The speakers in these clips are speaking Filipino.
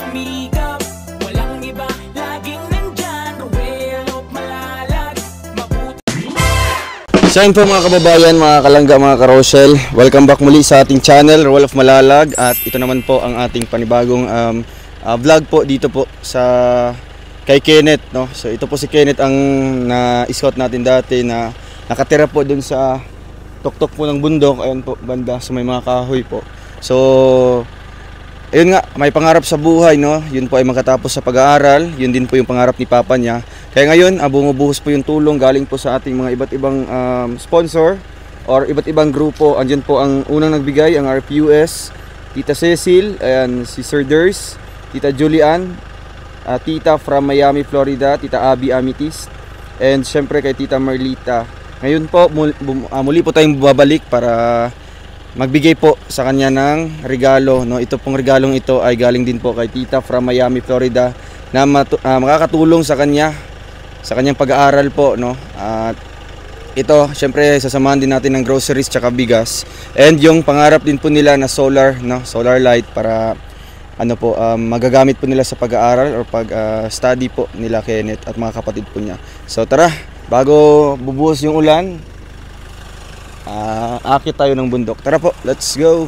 sumikap, walang iba, laging nandyan. Ruel of Malalag, mabuti. So yun po mga kababayan, mga kalangga, mga karossel, welcome back muli sa ating channel, Ruel of Malalag. At ito naman po ang ating panibagong vlog po dito po sa kay Kenneth, no? So ito po si Kenneth ang na-scout natin dati na nakatira po dun sa tuktok po ng bundok, ayun po banda sa may mga kahoy po. So ayun nga, may pangarap sa buhay, no? Yun po ay makatapos sa pag-aaral. Yun din po yung pangarap ni papa niya. Kaya ngayon, bumubuhos po yung tulong galing po sa ating mga iba't ibang sponsor or iba't ibang grupo. Andyan po ang unang nagbigay, ang RPUS, Tita Cecil, ayan, si Sir Ders, Tita Julian, Tita from Miami, Florida, Tita Abby Amethyst, and syempre kay Tita Marlita. Ngayon po, muli po tayong babalik para magbigay po sa kanya ng regalo, no? Ito pong regalong ito ay galing din po kay Tita from Miami, Florida, na makakatulong sa kanya sa kanyang pag-aaral po, no? At ito, syempre sasamahan din natin ng groceries tsaka bigas. And yung pangarap din po nila na solar, no? Solar light para ano po, magagamit po nila sa pag-aaral or pag-study po nila Kenneth at mga kapatid po niya. So tara, bago bubuhos yung ulan, akit tayo ng bundok. Tara po, let's go.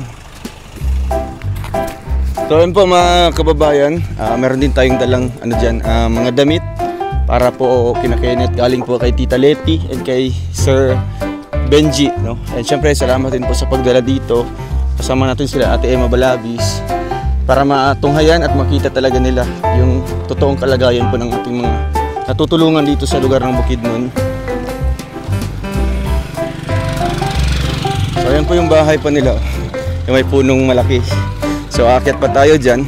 So yun po mga kababayan, meron din tayong dalang ano dyan, mga damit para po kina Kenneth, galing po kay Tita Letty and kay Sir Benji, no? And syempre salamat din po sa pagdala dito. Kasama natin sila Ate Emma Balabis para matunghayan at makita talaga nila yung totoong kalagayan po ng ating mga natutulungan dito sa lugar ng Bukidnon. So ayan po yung bahay pa nila, yung may punong malaki. So aakyat pa tayo dyan.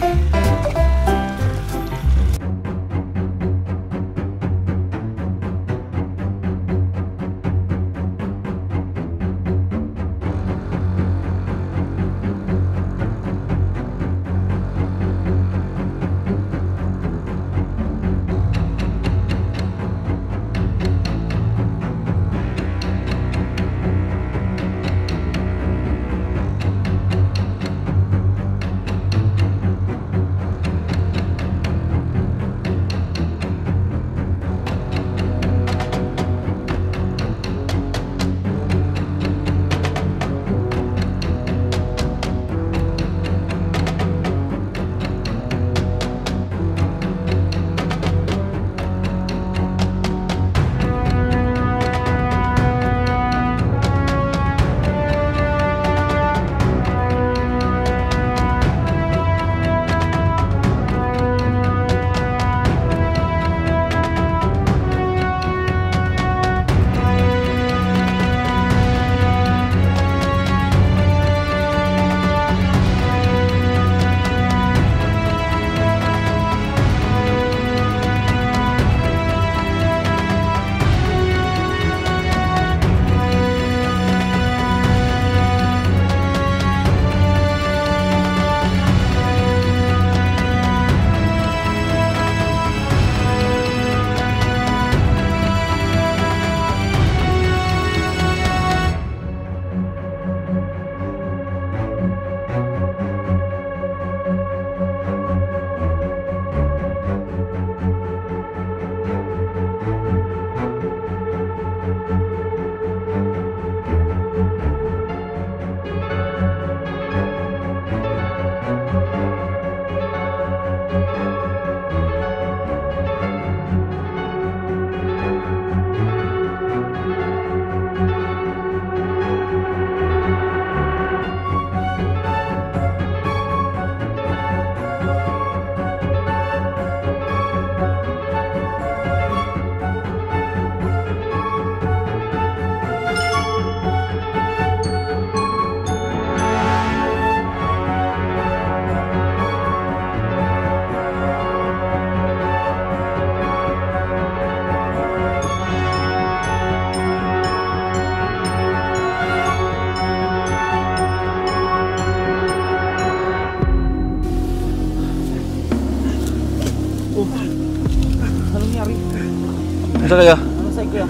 Ano kaya? Ano sa'yo kuya?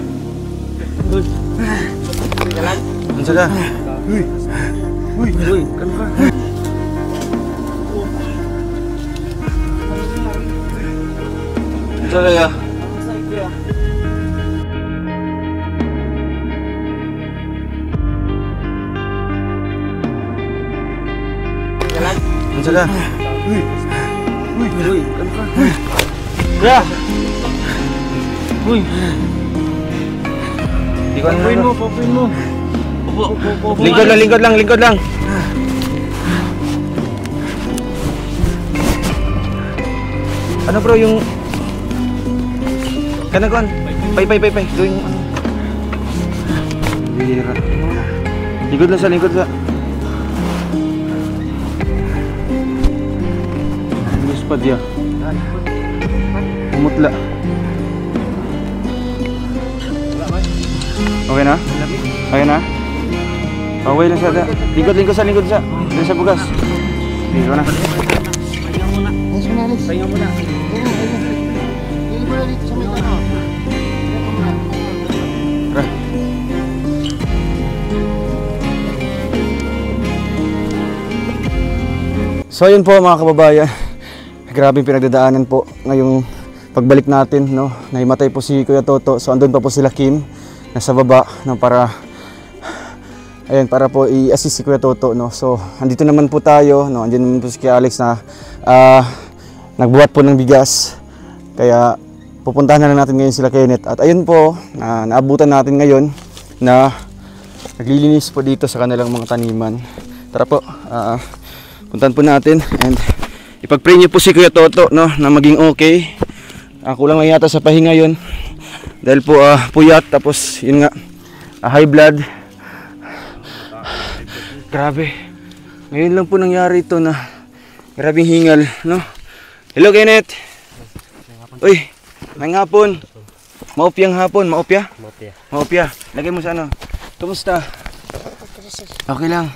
Uy. Jalan? Ano ka? Uy. Uy. Uy. Kan ka? Talaga. Ano sila? Uy! Ano ka? Kuya! Uy! Hindi ko ano. Papuin mo. Lingkod lang. Ano bro yung... Kanagon? Pay. Doon yung ano. Bira. Lingkod lang. Luspad ya. Umutla. Okay na? Okay lang siya. Lingkod sa. Doon sa bugas. Dito na. Pahinga muna. Hindi mo na dito sa may tanong. Tara. So yun po mga kababayan. Grabe yung pinagdadaanan po ngayong pagbalik natin, no. Nahimatay po si Kuya Toto. So andun pa po sila Kim nasa baba, no, para po i-assist si Kuya Toto, no. So andito naman po tayo, no. Andiyan naman po si Kuya Alex na nagbuhat po ng bigas. Kaya pupuntahan na lang natin ngayon sila Kenneth. At ayun po, naabutan natin ngayon na naglilinis po dito sa kanilang mga taniman. Tara po, puntahan po natin and ipag-pray niyo po si Kuya Toto, no, na maging okay. Kulang lang yata sa pahinga yun. Dahil po puyat, tapos yun nga, high blood. Grabe. Ngayon lang po nangyari ito na grabing hingal, no. Hello Kenneth. Uy, may hapon. Maupyang hapon, maupya? Maupya. Lagay mo sa ano. Kumusta? Okay lang.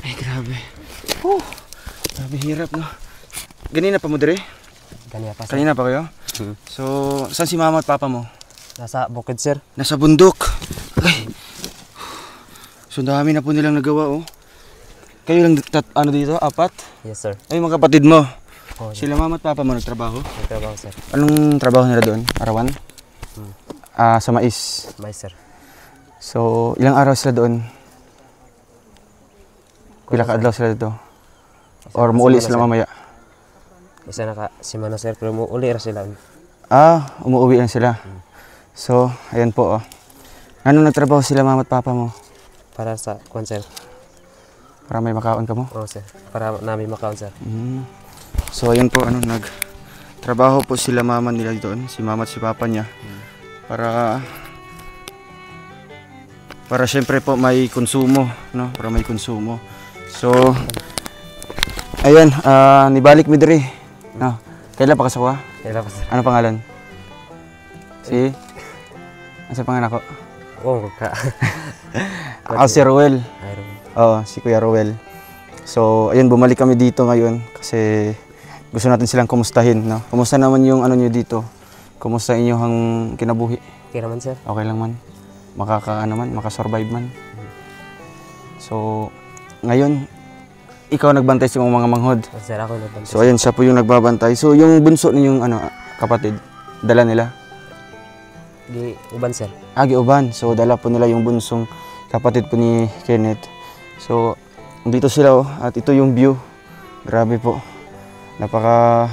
Ay, grabe. Grabe hirap, no. Ganina pa mo dire? Kanina pa kayo? So, saan si mama at papa mo? Nasa bukid, sir. Nasa bundok. Ay. So, dami na po nilang nagawa, oh. Kayo lang ano dito? Apat? Yes, sir. Ay, mga kapatid mo. Oh, Sila mama at papa mo nagtrabaho? Nagtrabaho, sir. Anong trabaho nila doon? Arawan? Sa mais. Mais, sir. So, ilang araw sila doon? Pila ka adlaw sila dito? Or muuli sila mamaya? Isa naka-simana, sir. Pero muuli ra sila. Umuwi lang sila. So, ayan po, oh. Anong nagtrabaho sila mama at papa mo? Para sa concert. Para may makaon ka mo? Oo, sir. Para namin makaon, sir. So, ayan po, nagtrabaho po sila mama nila doon, si mama at si papa niya. Para syempre po may konsumo, no? Para may konsumo. So, ayan, nibalik mi diri. No. Kailan pa kasawa? Kailan pa, sir? Ano pangalan? Ano pangalan ako? Oo, ka. Ako si Rowel. Iron. Oo, si Kuya Rowel. So, ayun, bumalik kami dito ngayon kasi gusto natin silang kumustahin, no? Kumusta naman yung ano nyo dito? Kumusta inyong kinabuhi? Okay naman, sir. Okay lang man. Makasurvive man. So, ngayon, ikaw nagbantay sa mga manghod. Oh, sir, ako nagbantay. So, ayun, siya po yung nagbabantay. So, yung bunso ninyong kapatid, dala nila? Di uban, sir. Giuban. So, dala po nila yung bunsong kapatid po ni Kenneth. So, dito sila, oh, at ito yung view. Grabe po. Napaka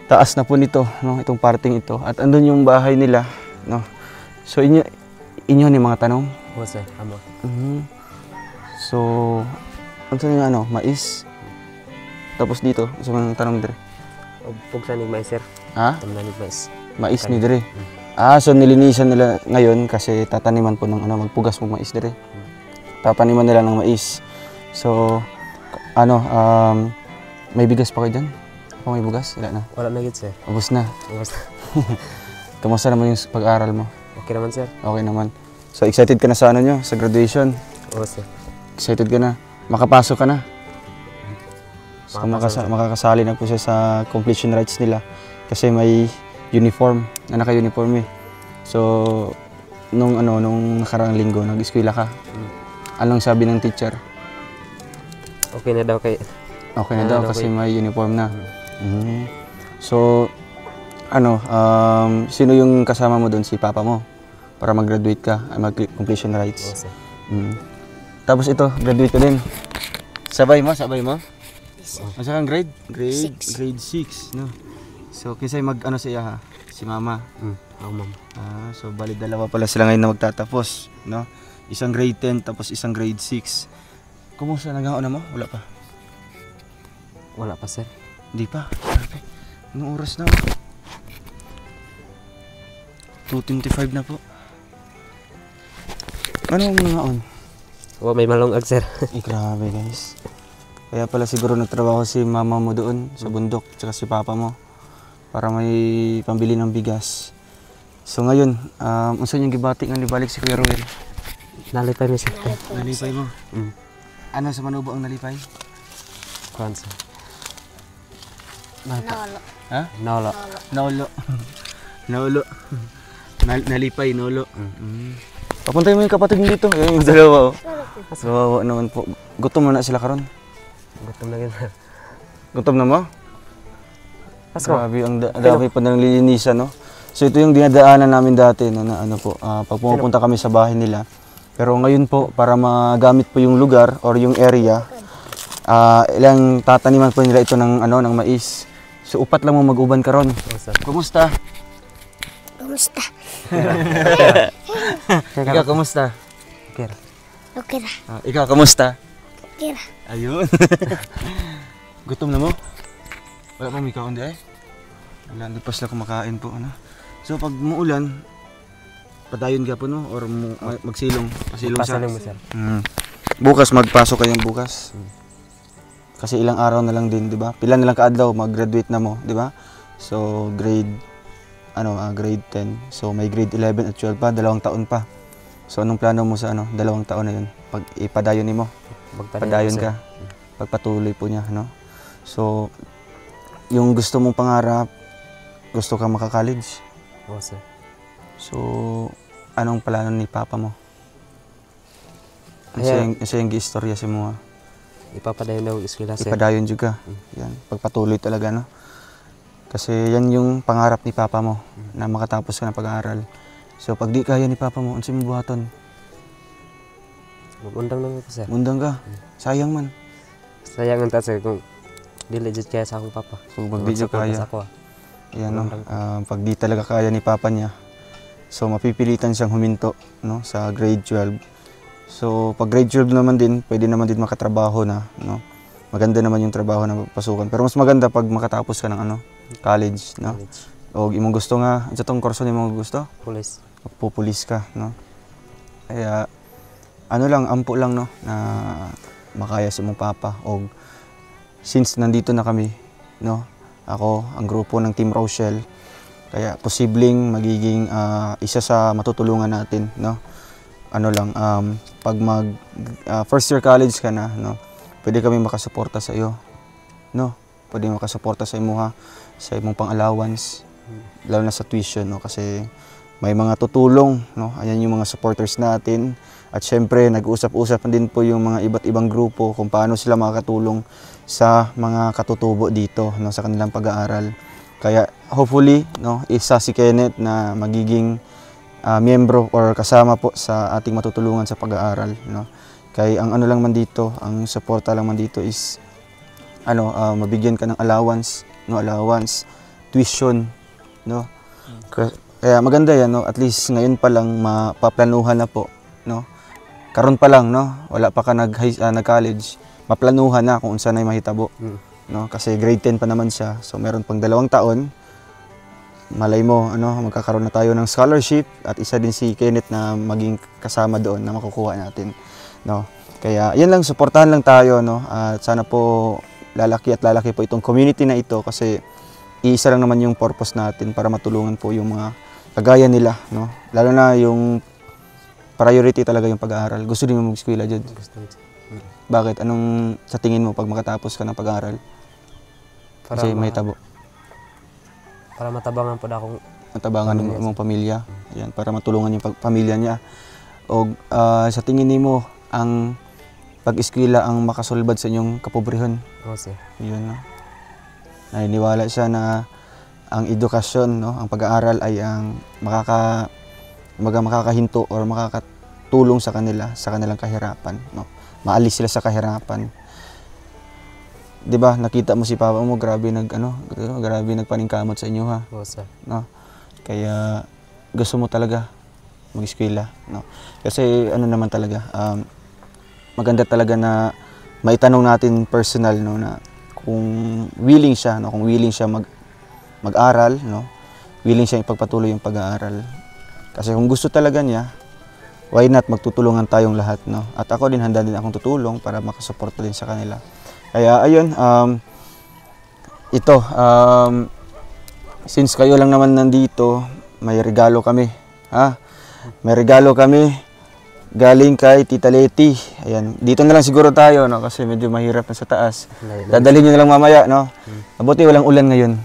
taas na po nito, no, itong parting ito. At andun yung bahay nila, no. So, inyo ni mga tanong? Oo, sir. Amo. So, ano yung mais? Tapos dito, sa mga tanong dire. Pugsa ni mais, sir. Ha? Tamnanig mais. Mais ni dire. So nilinisan nila ngayon kasi tataniman po ng magpugas mo mais dire. Tataniman nila ng mais. So, may bigas pa kayo dyan? May bugas? Wala na? Wala na gid, sir. Ubus na? Ubus na. Kamusta naman yung pag-aaral mo? Okay naman, sir. Okay naman. So excited ka na sa nyo? Sa graduation? Oo, sir. Excited ka na? Makapasok ka na? So Makapasok. makakasali na po siya sa completion rights nila kasi may uniform, na naka-uniform eh. So nung nakaraang linggo nag-eskwela ka. Anong sabi ng teacher? Okay na daw kay. Okay na daw kasi may uniform na. So sino yung kasama mo doon? Si papa mo? Para mag-graduate ka, mag-completion rights. Oo, sir. Tapos ito, graduate ka din. Sabay mo? Asa kang grade? Grade 6, no? So, kinsay mag-ano siya ha? Si mama. Oo, ma'am. So, bali dalawa pala sila ngayon na magtatapos, no? Isang grade 10, tapos isang grade 6. Kumusta? Naghaon na mo? Wala pa? Wala pa, sir. Hindi pa? Grabe. Anong oras na? 2:25 na po. Ano ang nangaon? May malungag, sir. Grabe guys. Kaya pala siguro nagtrabaho si mama mo doon sa bundok, tsaka si papa mo para may pambili ng bigas. So ngayon, unsa yung gibati nga nibalik si Kuya Ruel? Nalipay mo, sir. Nalipay mo? Ano sa Manubo ang nalipay? Kuhan, sir. Nolo. Ha? Nolo. Naulo. Naulo. Nalipay, naulo. Papuntay mo yung kapatid mo dito. Yan yung dalawa. Kawawa naman po. Gutom na sila karon. Gutom na yun. Gutom na mo? Pasko. Grabe, ang dami pa nang lilinisan, no? So ito yung dinadaanan namin dati, no, na ano po, pag pumupunta kami sa bahay nila. Pero ngayon po, para magamit po yung lugar or yung area, ilang tataniman po nila ito ng, ng mais. So upat lang mo mag-uban karon. Kumusta? Kumusta? Ikaw, kumusta? Okay. Okay ra. Ikaw, kumusta? Okay ra. Ayun. Gutom na mo? Wala pa may kaon di ay? Wala, hindi pa sila kumakain po. Ano? So pag muulan, padayon ka po no? Or magsilong? Pasilong siya? Pasilong mo, sir. Bukas, magpasok kayong bukas. Kasi ilang araw na lang din, di ba? Pila na lang kaadlaw, mag-graduate na mo, di ba? So grade 10. So may grade 11 at 12 pa, 2 taon pa. So anong plano mo sa 2 taon na yun? Pag ipadayon mo, padayon ka, pagpatuloy po niya, no? So yung gusto mong pangarap, gusto ka maka-college. Oo, sir. So anong plano ni papa mo? Isa yung istorya si mo. Ipapadayon daw eskwela, sir. Ipadayon juga. Yan, pagpatuloy talaga, no? Kasi yan yung pangarap ni papa mo, na makatapos ka ng pag-aaral. So pag di kaya ni papa mo, unsa mo buhaton? Magundang lang ako, sir. Mundang ka. Sayang man. Sayang ang sir, kung diligent kaya sa akong papa. Kung pag di niya Mag-support kaya. sa ako, Yan, no? Pag di talaga kaya ni papa niya, so mapipilitan siyang huminto, no? Sa grade 12. So pag grade 12 naman din, pwede naman din makatrabaho na, no? Maganda naman yung trabaho na pasukan. Pero mas maganda pag makatapos ka ng college, no? college. O imong gusto nga, sa tong kurso ni mong gusto, Police. pupulis ka, no? Kaya ampo lang, no, na makaya sa mong papa. O since nandito na kami, no, ako, ang grupo ng Team Rochelle, kaya posibleng magiging isa sa matutulungan natin, no? Pag first year college ka na, no, pwede kami makasuporta sa iyo, no? Pwede makasuporta sa imo sa imong pang-allowance, lalo na sa tuition, no? Kasi may mga tutulong, no? Ayan yung mga supporters natin. At syempre, nag-usap-usap din po yung mga iba't ibang grupo kung paano sila makakatulong sa mga katutubo dito, no, sa kanilang pag-aaral. Kaya hopefully, no, isa si Kenneth na magiging miyembro or kasama po sa ating matutulungan sa pag-aaral, no. Kaya ang lang man dito, ang suporta lang man dito is mabigyan ka ng allowance, tuition, no. Kaya maganda yan, no, at least ngayon pa lang mapaplanuhan na po, no. Karon pa lang, no, wala pa ka nag-college, maplanuhan na kung unsa na mahitabo, no, kasi grade 10 pa naman siya. So meron pang 2 taon. Malay mo, magkakaroon na tayo ng scholarship at isa din si Kenneth na maging kasama doon na makukuha natin, no. Kaya yan lang, suportahan lang tayo, no. At sana po lalaki po itong community na ito kasi iisa lang naman yung purpose natin para matulungan po yung mga kagaya nila, no. Lalo na yung priority talaga yung pag-aaral. Gusto din mo mag-eskwela dyan? Gusto ko, sir. Bakit? Anong sa tingin mo pag makatapos ka ng pag-aaral? Kasi may tabo. Para matabangan po na akong Matabangan ng mong pamilya. Yan, para matulungan yung pamilya niya. O sa tingin mo, ang pag-eskwela ang makasulbad sa inyong kapobrehon? Oo, sir. Yun, no? Naniniwala siya na ang edukasyon, no, ang pag-aaral ay ang makakahinto or makakatulong sa kanila sa kanilang kahirapan, no. Maalis sila sa kahirapan. 'Di ba? Nakita mo si papa mo, grabe nagpaningkamot sa inyo, ha. Oo, sir. No. Kaya gusto mo talaga mag-eskwela, no. Kasi ano naman talaga, maganda talaga na maitanong natin personal, no, na kung willing siya, no, kung willing siya mag-aral, no, willing siya ipagpatuloy yung pag-aaral. Kasi kung gusto talaga niya, why not, magtutulungan tayong lahat, no. At ako din, handa din akong tutulong para makasuporta din sa kanila. Kaya ayun, since kayo lang naman nandito, may regalo kami, ha. May regalo kami galing kay Tita Leti. Ayan, dito na lang siguro tayo, no, kasi medyo mahirap na sa taas. Dadalhin niyo na lang mamaya, no. Mabuti walang ulan ngayon.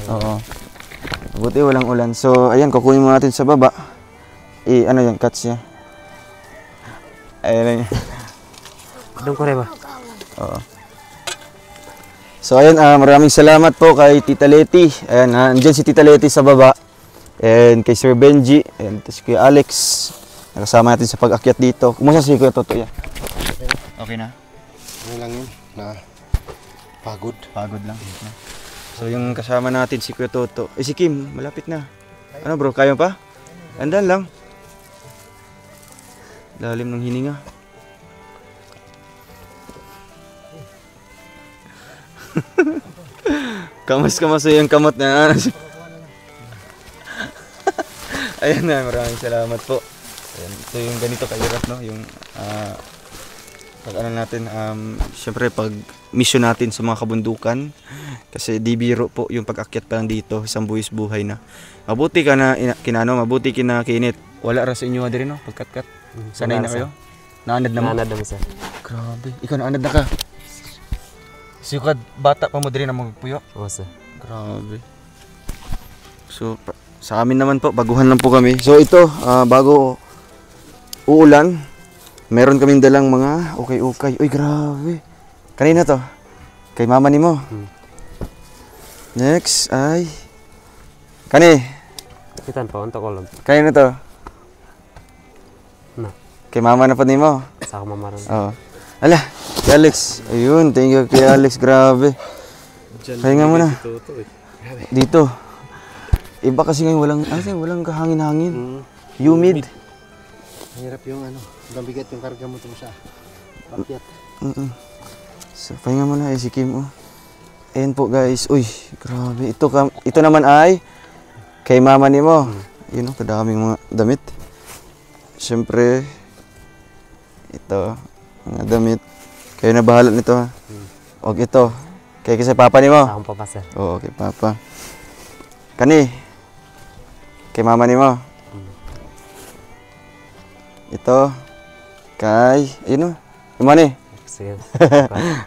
Oo. Mabuti walang ulan. So, ayan, kukunin mo natin sa baba. Ano yan, cuts niya. Ayan. Doon ko rin ba? Oo. So, ayan, maraming salamat po kay Tita Leti. Ayan, andyan si Tita Leti sa baba. And kay Sir Benji. And tapos kay Alex. Nakasama natin sa pag-akyat dito. Kumusta si Kuya Toto yan? Okay na? Ano lang yun? Na pagod. Pagod lang. So, yung kasama natin si Kuya Toto. Si Kim, malapit na. Ano bro, kaya pa? Andan lang. Lalim ng hininga. Kamas-kamas yung kamot na. Ayan na, maraming salamat po. Ayan, ito yung ganito kahirap, no? Yung pag ano natin, syempre pag mission natin sa mga kabundukan, kasi di biro po yung pag-akyat pa lang dito, isang buwis buhay na. Mabuti ka na mabuti kinakinit. Wala ra sa inyo din, no? Pagkat-kat. Sanay na kayo? Naanad na mo? Naanad naman, sir. Grabe. Ikaw naanad na ka. Siyukad, bata pa mo din na magpuyo. Oo, sir. Grabe. So, sa amin naman po, baguhan lang po kami. So ito, bago uulan, meron kaming dalang mga ukay-ukay. Uy, grabe. Kanina to? Kay mama ni mo. Next ay... Kitan pa, unta ko lang. Kanina to? Na. Kay mama na po ni mo. Sa ako mamaran. Oo. Ala, kay Alex. Ayun, thank you kay Alex. Grabe. Pahinga mo na. Dito. Iba kasi ngayon walang kahangin-hangin. Humid. Mahirap yung mabigat yung karga mo sa pakyat. So, pahinga mo na, si Kim. Ayan po guys. Uy, grabe. Ito naman ay kay mama ni mo. Yun, kadaming mga damit. Siyempre, ito, mga damit. Kayo na bahala nito, ha. Huwag ito. Kaya kasi papa ni mo. Akong papa, sir. Oo, kay papa. Kay mama ni mo. Ito. Kay, ayun o. Yung mani. Sige.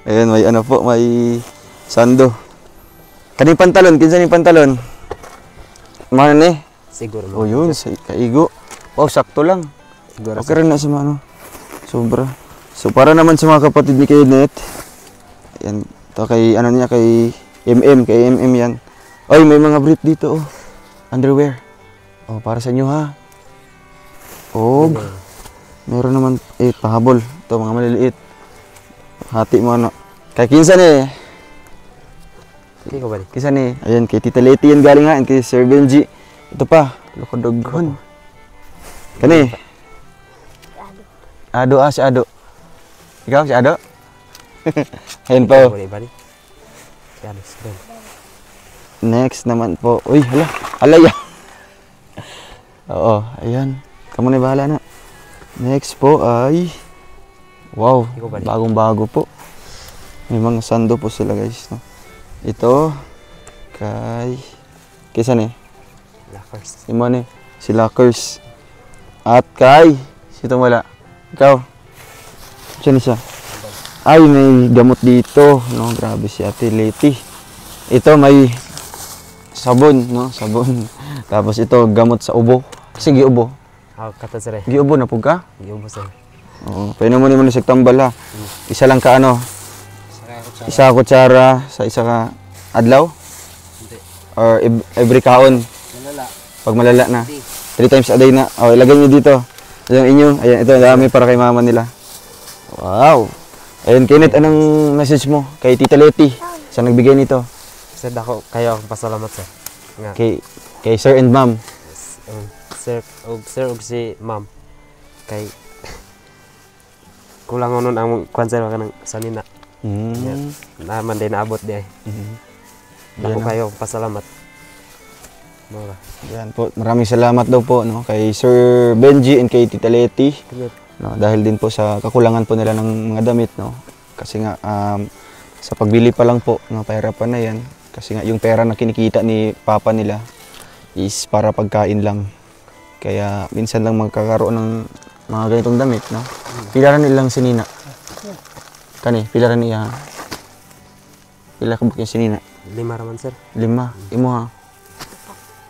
Ayun, may may sando. Kaning pantalon, kinsa ning pantalon? Mana ni? Siguro. Oh, yun, sa kaigo. Wow, sakto lang. Siguro. Okay rin na si Mano. Sobra. So, para naman sa mga kapatid ni Kenneth, yan, ito kay, kay MM yan. Ay, may mga brief dito, oh. Underwear. Oh, para sa inyo, ha. Og, meron naman, pahabol. Ito, mga maliliit. Hati mo, Kay kinsa ni? Hindi ko ba? Kinsa ni? Ayan, kay Tita Leti yan galing nga, and kay Sir Benji. Ito pa, lokodoghon. Kani? Ado, si Ado. Ikaw, si Ado? Ayan po. Next naman po. Uy, hala ya. Oo, ayan. Kamu na bahala na. Next po ay... Wow, bagong-bago po. May mga sando po sila guys. No? Ito, kay saan eh? Lockers. Iman eh, si Lockers. At kay, sito wala. Ikaw? Saan siya? Ay, may gamot dito. No, grabe si Ate Leti. Ito may sabon, no? Sabon. Tapos ito, gamot sa ubo. Kasi giubo. Kata sir eh. Giubo na po ka? Giubo sir. Oo. Pwede mo naman sa tambal ha. Isa lang ka ano? Isa kutsara sa isa ka adlaw? Or every kaon? Malala. Pag malala na. 3 times a day na. O, ilagay nyo dito. Yung inyo. Ayan, ito, dami para kay mama nila. Wow. Ayun, Kenneth, anong message mo kay Tita Leti? Sa nagbigay nito? Sir, dako kayo akong pasalamat sir. Nga. Kay Sir and Ma'am. Sir og si ma'am. Kay kulang nun ang kwanser ka ng sanina. Naman din naabot di ay. Dako kayo pasalamat. Mura. Yan po. Maraming salamat daw po no kay Sir Benji and kay Tita Leti. No, dahil din po sa kakulangan po nila ng mga damit no. Kasi nga sa pagbili pa lang po no pahirapan na yan. Kasi nga yung pera na kinikita ni papa nila is para pagkain lang. Kaya minsan lang magkakaroon ng mga ganitong damit no. Pilaran nilang sinina. Kani, pilaran niya. Pila ka yung sinina? 5 raman sir. 5. Imo ha.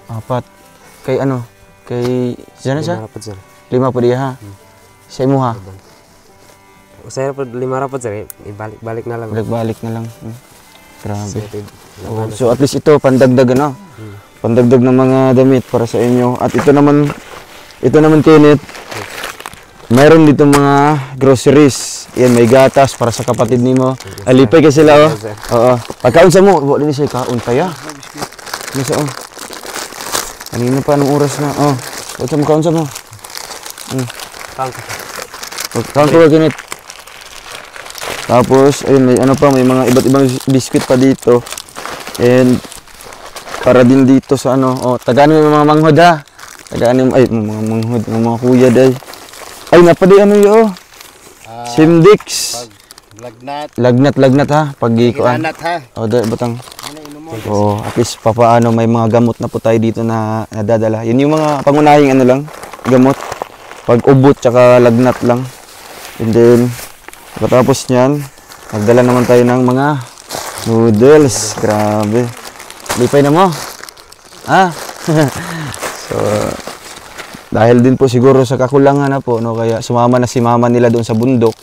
4. Kay ano? Kay siya 5 rapod sir. 5 po diya ha. Sa imo ha. Usay rapod 5 rapod sir. Ibalik-balik na lang. Balik na lang. Grabe. Oh, So at least ito pandagdag ano. Pandagdag ng mga damit para sa inyo. At ito naman Kenneth. Mayroon dito mga groceries. Yan, may gatas para sa kapatid nimo. Alipay ka sila oh. Oo. Pagkaunsa mo, wa din siya kaon pa ya. Nisa oh. Kanina pa anong oras na. Oh. Kaunsa mo. Kaon ko Kenneth. Tapos ayun may ano pa, may mga iba't ibang biscuit pa dito. And para din dito sa ano, oh, tagaan mo mga manghod ha. Tagaan mo ay mga manghod, mga kuya day. Ay napaday ano yo. Simdix. Lagnat ha pag ikuan. Oh, batang. Oh, at least papaano may mga gamot na po tayo dito na nadadala. Yun yung mga pangunahing ano lang, gamot. Pag ubot tsaka lagnat lang. And then pagkatapos niyan, nagdala naman tayo ng mga noodles. Grabe. Lipay na mo. Ah. So dahil din po siguro sa kakulangan na po no kaya sumama na si mama nila doon sa bundok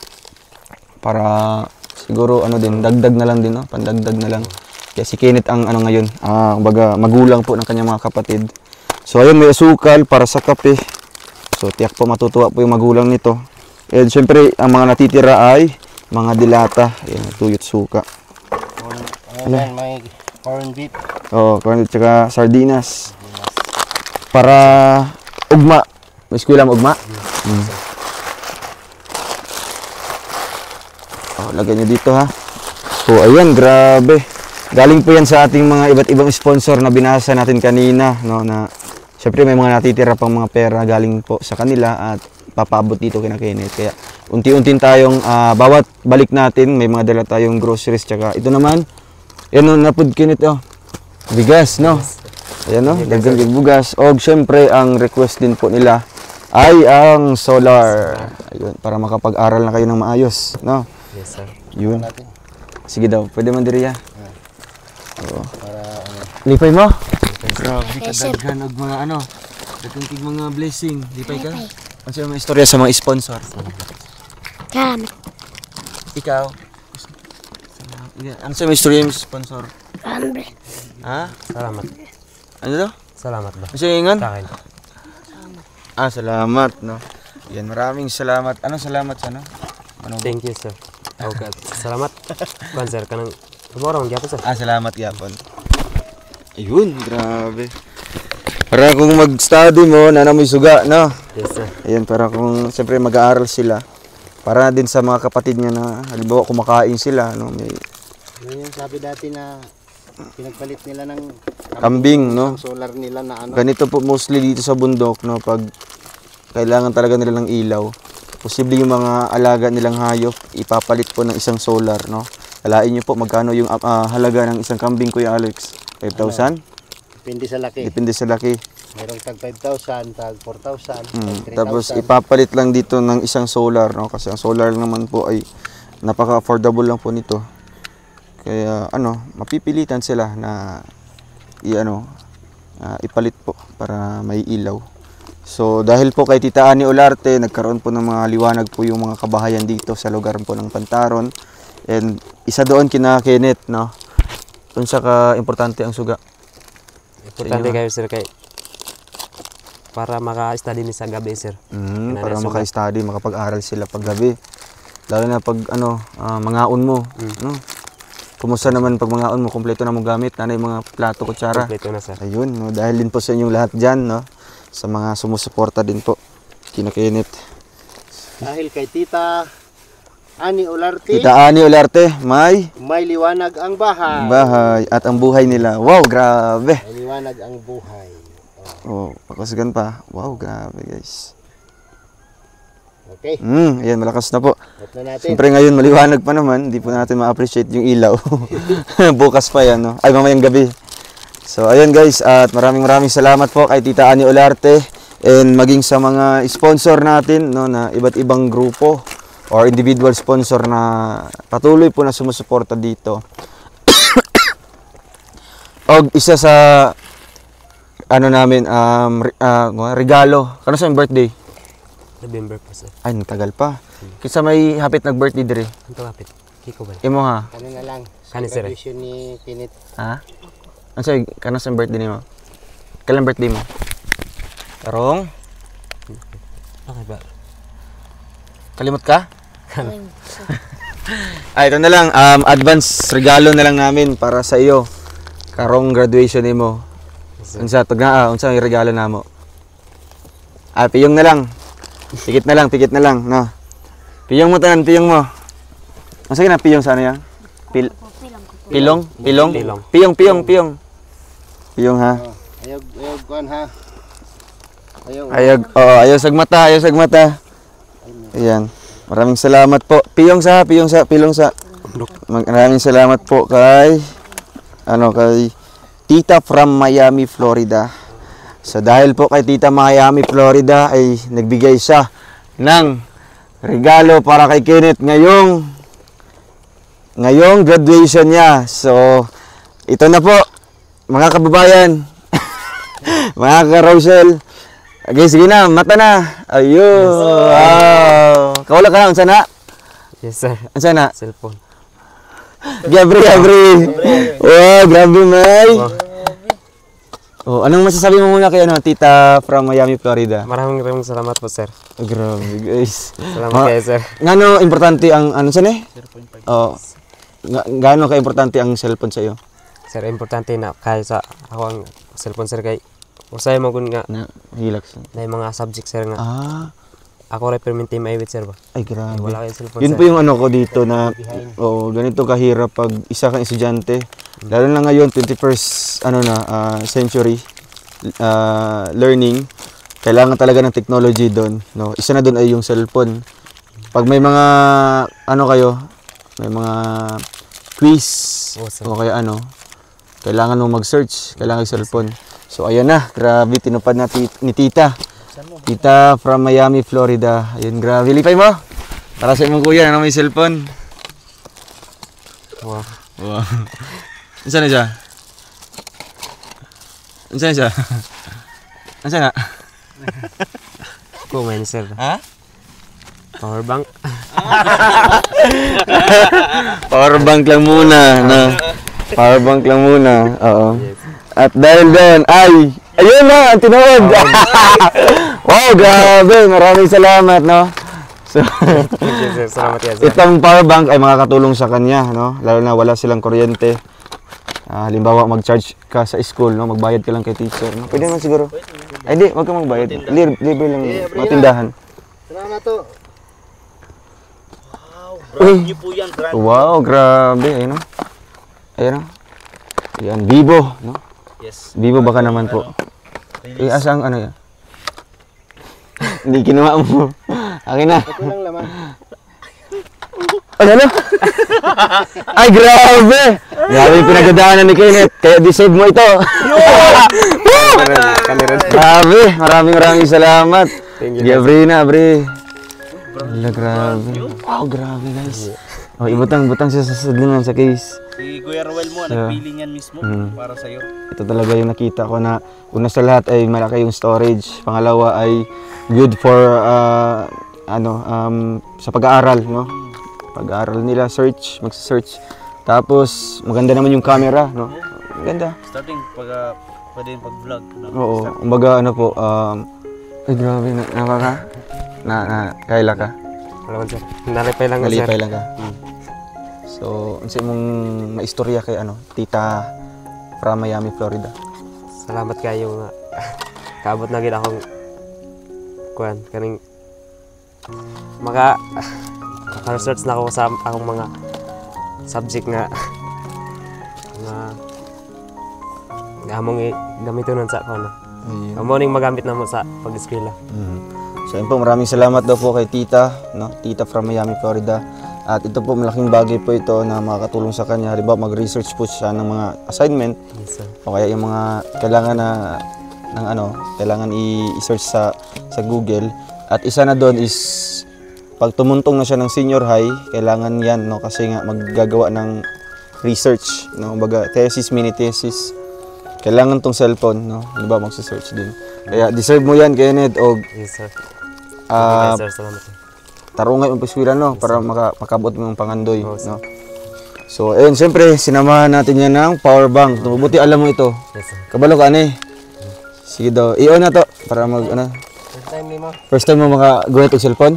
para siguro ano din dagdag na lang din no, pandagdag na lang. Kaya si Kenneth ang ano ngayon, baga magulang po ng kanyang mga kapatid. So ayun may asukal para sa kape. So tiyak po matutuwa po yung magulang nito. And syempre ang mga natitira ay mga dilata, ayan, tuyot suka. Ayan, may corn beef. Oh, corn beef tsaka sardinas. Para ugma. May eskwela mo ugma? Oh, lagyan nyo dito ha. So, ayan, grabe. Galing po yan sa ating mga iba't ibang sponsor na binasa natin kanina. No, na, syempre may mga natitira pang mga pera galing po sa kanila at papaabot dito kina Kenneth. Kaya unti-unti tayong bawat balik natin, may mga dala tayong groceries. Tsaka ito naman, yan o, napod Kenneth oh. Bigas, no? Ayan no, dagdag bugas. O syempre ang request din po nila ay ang solar. Ayun, para makapag-aral na kayo ng maayos, no? Yes sir. Yun. Sige daw, pwede man diri ya. Oo. Lipay mo? Grabe ka daghan og mga ano. Daghang mga blessing. Lipay ka? Ano sa mga istorya sa mga sponsor? Salamat. Ikaw? Ano sa mga istorya sa sponsor? Ramble. Ha? Salamat. Ano daw? Salamat ba? Ano sa ingan? Sa akin. Salamat, no? Yan, maraming salamat. Anong salamat sa ano? Thank you sir. Okay. Salamat. Kuan sir kanang tomorrow gyapon sir. Salamat yapon. Ayun, grabe. Para kung mag-study mo, na may suga, no? Yes sir. Ayan, para kung siyempre mag-aaral sila. Para din sa mga kapatid niya na, halimbawa kumakain sila, no? May Yun yung sabi dati na pinagpalit nila ng kambing, no? solar nila na ano. Ganito po mostly dito sa bundok, no? Pag kailangan talaga nila ng ilaw, posible yung mga alaga nilang hayop, ipapalit po ng isang solar, no? Alain niyo po magkano yung halaga ng isang kambing, Kuya Alex? 5,000? Depende sa laki. Depende sa laki. Merong tag 5,000, tag 4,000, tag 3,000. Tapos ipapalit lang dito ng isang solar, no? Kasi ang solar naman po ay napaka-affordable lang po nito. Kaya ano, mapipilitan sila na ipalit po para may ilaw. So dahil po kay Tita Ani Olarte, nagkaroon po ng mga liwanag po yung mga kabahayan dito sa lugar po ng Pantaron. And isa doon kina Kenneth, no? Kung sa ka-importante ang suga. Importante kayo sir kay para maka-study ni sa gabi sir. Para maka-study, makapag-aral sila paggabi. Lalo na pag mangaon mo, no? Kumusta naman pag mangaon mo, kumpleto na mo gamit, nanay mga plato, kutsara. Kompleto na sir. Ayun, no? Dahil din po sa inyong lahat dyan, no? Sa mga sumusuporta din po. Kinakinit. Dahil kay Tita Ani Olarte, Tita Ani Olarte, may liwanag ang bahay. bahay at ang buhay nila. Wow, grabe. May liwanag ang buhay. Oh, pakasgan pa. Wow, grabe guys. Okay, Ayan, malakas na po. at na natin. Siyempre ngayon maliwanag pa naman, hindi po natin ma-appreciate yung ilaw. Bukas pa yan, no? Ay, mamayang gabi. So, ayun guys, at maraming salamat po kay Tita Ani Olarte and maging sa mga sponsor natin, no, na iba't ibang grupo or individual sponsor na patuloy po na sumusuporta dito. O isa sa ano namin regalo. Kano sa birthday? November pa sir. Ay, natagal pa. Kisa may hapit nag-birthday dire. Ito kapit. Kiko ba? Imo ha? Ano na lang, Kani, sir, eh. graduation ni Kenneth. Ha? Ano sa'yo? Kano sa birthday nimo? Kailan birthday mo? Tarong? Okay ba? Kalimot ka? Ay, ito na lang. Advance regalo na lang namin para sa iyo. Karong graduation nimo. Unsa unsa yung regalo namo? Ah, piyong na lang. Pikit na lang, no. Piyong mo tanan, piyong mo. Asa na piyong sa ano yan? Pilong. Piyong. Piyong ha. Ayog kuan ha. Ayaw sagmata. Ayan. Maraming salamat po. Pilong sa. Maraming salamat po kay Tita from Miami, Florida. So dahil po kay Tita Miami, Florida ay nagbigay siya ng regalo para kay Kenneth ngayong graduation niya. So ito na po mga kababayan, mga ka-Rochelle. Okay, sige na, mata na. Ayun. Wow. Kawala ka na, unsa na? Yes sir. Unsa na? Cellphone. Gabri. Oh, grabe, May. Oh, anong masasabi mo muna kay Tita from Miami, Florida? Maraming salamat po sir. Oh, grabe, guys. Salamat kayo sir. Ngano importante ang saan eh? 0.5. Oh. Gaano ka importante ang cellphone sa iyo? Sir, importante na kaya sa ako ang cellphone sir kay usay mo kun nga Na relax. na yung mga subject sir nga. Ako reperminti maibit sir ba? Ay, grabe. Wala kayong cellphone Yun sir. po yung ko dito na ganito kahirap pag isa kang estudyante. Lalo na ngayon 21st century learning. Kailangan talaga ng technology doon, no. Isa na doon ay yung cellphone. Pag may mga may mga quiz o kaya kailangan mo mag-search, kailangan yung cellphone. So ayan na, grabe tinupad na ni Tita. Tita from Miami, Florida. Ayun, grabe. Lipay mo. Para sa imong kuya, may cellphone. Wow. Ansa na siya? Ansa na? Kumain sir. Ha? Power bank. Power bank lang muna, no? Power bank lang muna. Oo. At dahil doon, ayun na, ang tinood. Wow, grabe. Maraming salamat, no? So, Sir, salamat yan sir. itong power bank ay makakatulong sa kanya, no? Lalo na wala silang kuryente. Halimbawa, mag-charge ka sa school, no? Magbayad ka lang kay teacher, no? Pwede naman siguro. Ay, di, wag ka magbayad. Libre lang, matindahan. Salamat to. Wow, grabe. Ayun, no? Ayun, no? Yan, Vivo, no? Yes. Vivo baka naman po. Asang yan? Hindi kinuha mo. Akin na. Ito lang laman. Ano? Ay, grabe! Grabe yung pinagdadaanan ni Kenneth. Kaya deserve mo ito. Grabe. Maraming salamat. Gabrina, Bre. Wala, grabe. Wow, grabe guys. Oh, butang siya sa sadlinan sa case. Si Kuya Ruel mo, nagpili niyan mismo para sa'yo. Ito talaga yung nakita ko na una sa lahat ay malaki yung storage. Pangalawa ay good for sa pag-aaral, no? Pag-aaral nila, mag-search. Tapos maganda naman yung camera, no? Maganda. Starting pag Pwede yung pag-vlog. No? Oo, kumbaga ano po, ay grabe, kaila ka? Wala man sir. Nalipay lang na sir. Nalipay lang ka? So, unsa mong maistorya kay tita from Miami, Florida? Salamat kayo nga. Kaabot na gid akong kuan kaning maka-research na ako sa akong mga subject nga among gamiton sa kuan. Amo ning magamit namo sa pag-eskwela. So, yun po, maraming salamat daw po kay tita, no? Tita from Miami, Florida. At ito po, malaking bagay po ito na makakatulong sa kanya. Halimbawa, mag-research po siya ng mga assignment. Yes, sir. O kaya yung mga kailangan kailangan i-search sa Google. At isa na doon is pag tumuntong na siya ng senior high, kailangan yan, no, kasi nga maggagawa ng research, no, kumbaga thesis, mini thesis. Kailangan tong cellphone, no, di ba, magse-search din. Kaya deserve mo yan, Kenneth, o Yes, sir. Yes, sir. Salamat. Sir. tarungan yung paswiran, no, para makabot mo yung pangandoy, no. So, ayun, siyempre, sinamahan natin yan ng power bank. Mabuti alam mo ito. Yes, sir. Kabalo ka, Sige daw. I-on na to para First time mo makagunit yung cellphone?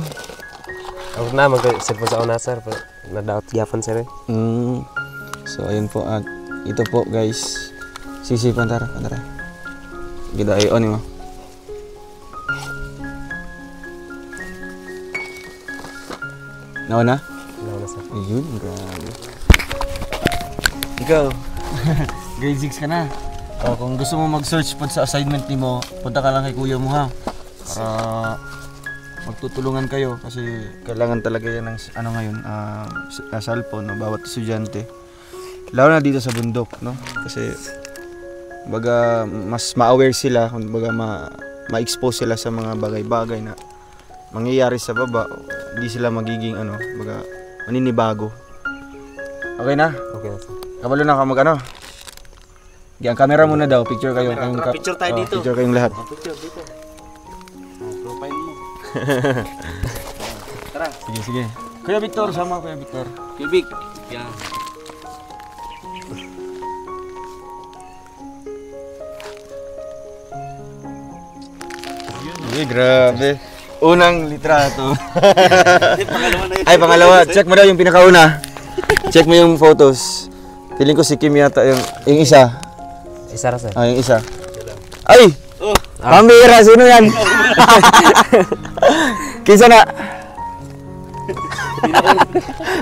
Ako na mag-cellphone sa una, sir. Na-doubt gyapon, sir. So, ayun po. At ito po, guys. Sisi, pantara. Gida, i-on mo. Nauna? Nauna, sir. Ayun, grabe. Ikaw, grade 6 ka na. O, kung gusto mo mag-search po sa assignment ni mo, punta ka lang kay kuya mo, ha. Para magtutulungan kayo kasi kailangan talaga yan ng cellphone, no, bawat estudyante. Lalo na dito sa bundok, no? Kasi baga mas ma-aware sila, baga ma-expose sila sa mga bagay-bagay na mangyayari sa baba. Hindi sila magiging baga maninibago. Okay na? Okay na, sir. Kabalo na ka mag Ang camera muna daw, picture kayo. Picture tayo dito. Picture kayong lahat. Picture dito. Profile mo. Tara. Sige. Kuya Victor, sama Kuya Victor. Kubik. Yan. Ay, grabe. Unang litrato. Pangalawa na yun. Ay, pangalawa. Check mo daw yung pinakauna. Check mo yung photos. Feeling ko si Kim yata yung isa. Isa ra, sir. Yung isa. Ay! Pambira, sino yan? Kinsa na?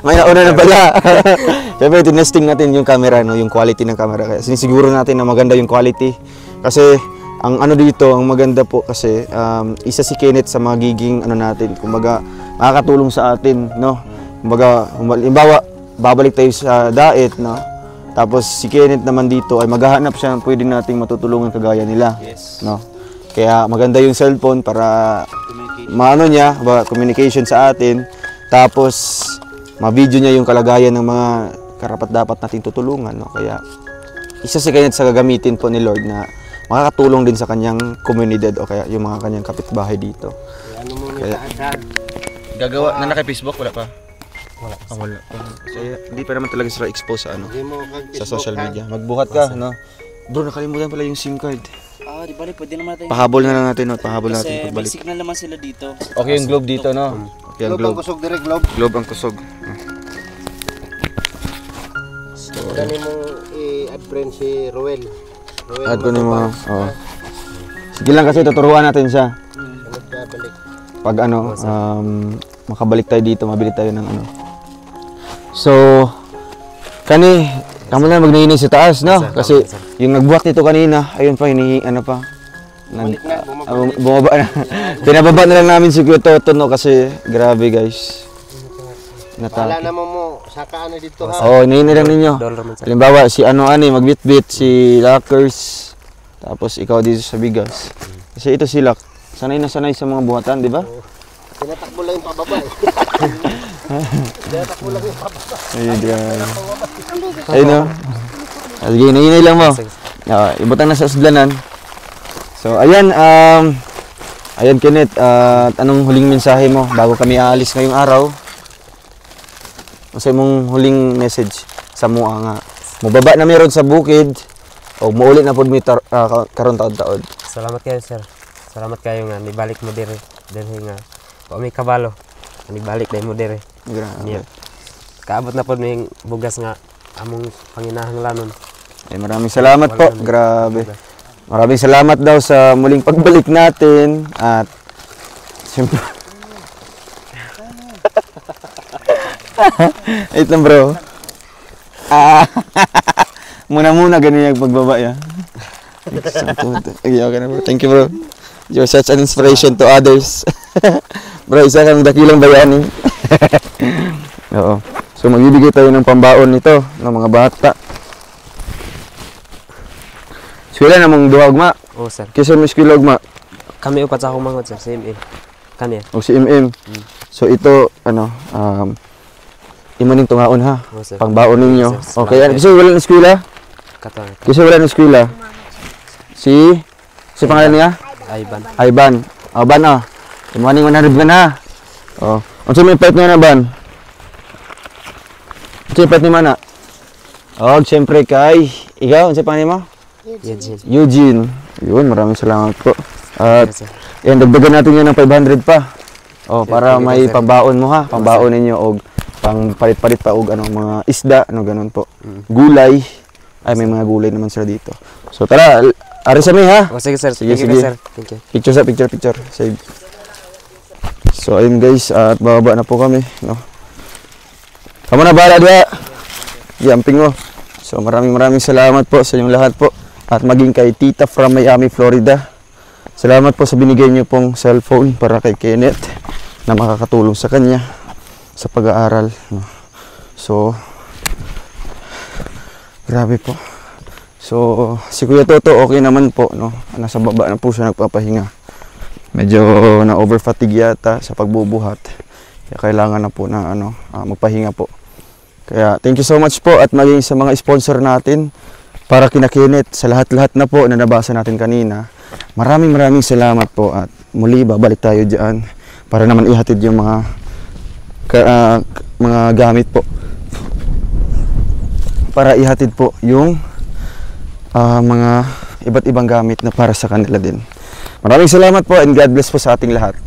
May nauna na pala. Siyempre, tinesting natin yung camera, no? Yung quality ng camera. Kaya sinisiguro natin na maganda yung quality. Kasi, ang dito, ang maganda po kasi, isa si Kenneth sa magiging natin. Kumbaga, makakatulong sa atin, no? Kumbaga, halimbawa, babalik tayo sa diet, no? Tapos si Kenneth naman dito ay maghahanap siya ng pwede nating matutulungan kagaya nila. Yes. No? Kaya maganda yung cellphone para communication sa atin. Tapos ma-video niya yung kalagayan ng mga karapat-dapat nating tutulungan. No? Kaya isa si Kenneth sa gagamitin po ni Lord na makakatulong din sa kanyang komunidad o kaya yung mga kanyang kapitbahay dito. Kaya, gagawa na naka-Facebook? Wala pa? Wala. Kasi hindi pa naman talaga sila expose sa sa social media. Magbuhat ka, no? Bro, nakalimutan pala yung SIM card. Di ba pwede naman natin. Pahabol na lang natin, no? Pahabol Kasi natin may pagbalik. signal naman sila dito. Okay yung globe dito, no? Okay yung globe. Globe ang kusog dire, globe. Globe ang kusog. So, Dali mo i-add friend si Roel. add ko mo. Oo. Sige lang kasi tuturuan natin siya. Balik. Pag makabalik tayo dito, mabili tayo ng So, kamo na magnainis sa taas, no? Kasi yung nagbuhat nito kanina, ayun pa, bumaba na. Pinababa na lang namin si Kuya Toto, no? Kasi, grabe guys. Wala naman mo, saka dito ha. Oo, hinihin lang ninyo. Halimbawa, si magbitbit, si Lockers. Tapos, ikaw dito sa bigas. Kasi ito si Lock. Sanay na sanay sa mga buhatan, di ba? Tinatakbo lang yung pababa eh. Tinatakbo lang yung pababa. Ayun, grabe. Ayun, no? Sige, hinihinay lang mo. Ibutang na sa usdlanan. So, ayan, ayan Kenneth, anong huling mensahe mo bago kami aalis ngayong araw? Kasi mong huling message sa mua nga. Mababa na meron sa bukid. O maulit na po mi karon taon-taon. Salamat kayo, sir. Salamat kayo nga nibalik mo dire. Dili nga wa may kabalo. Nibalik dai mo dire. Grabe. Niya. Kaabot na pod ning bugas nga among panginahanglanon. Ay, maraming salamat po. Grabe. Maraming salamat daw sa muling pagbalik natin at siyempre ito bro. Muna ganun yung pagbaba ya. Okay, okay na bro. Thank you bro. You're such an inspiration to others. Bro, isa kang dakilang bayani. Oo. So magbibigay tayo ng pambaon nito ng mga bata. Eskwela namang duha ugma. Oh, sir. Kisa mo eskwela ugma. Kami upat sa akong manghod, sir. Same Kanya. O si MM. So ito ano imo ning tungaon ha. Oh, sir. Pangbaon ninyo. Yes, sir. Okay, kasi wala ng eskwela. Katong Kasi wala ng eskwela. Si pangalan niya? Ivan. Ivan. Ban ah. Imo ning 100 ban ha. Oh. Unsa may pet niya na ban? Unsa pet ni mana? Oh, siyempre kay ikaw unsa pangalan mo? Eugene. Eugene. Yun, maraming salamat po. At Yes, sir. yan, dagdagan natin yan ng 500 pa. Oh, para sige, may sir. pambaon mo ha. Pambaon ninyo og pang palit-palit pa og ano mga isda, ano ganun po. Gulay. Ay may mga gulay naman sila dito. So tara, ari sa may ha. Oh, sige, sir. Sige, Thank you, sige. sir. Thank you. Picture. Save. So ayun guys, at bababa na po kami, no. Kamu na bala dia. Yamping mo. So maraming salamat po sa inyong lahat po. At maging kay Tita from Miami, Florida. Salamat po sa binigay niyo pong cellphone para kay Kenneth na makakatulong sa kanya sa pag-aaral. No? So, grabe po. So, si Kuya Toto okay naman po. No? Nasa baba na po siya nagpapahinga. Medyo na-overfatigue yata sa pagbubuhat. Kaya kailangan na po na magpahinga po. Kaya thank you so much po at maging sa mga sponsor natin para kina Kenneth, sa lahat-lahat na po na nabasa natin kanina. Maraming salamat po at muli babalik tayo diyan para naman ihatid yung mga gamit po. Para ihatid po yung mga iba't ibang gamit na para sa kanila din. Maraming salamat po and God bless po sa ating lahat.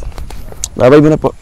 Bye-bye muna po.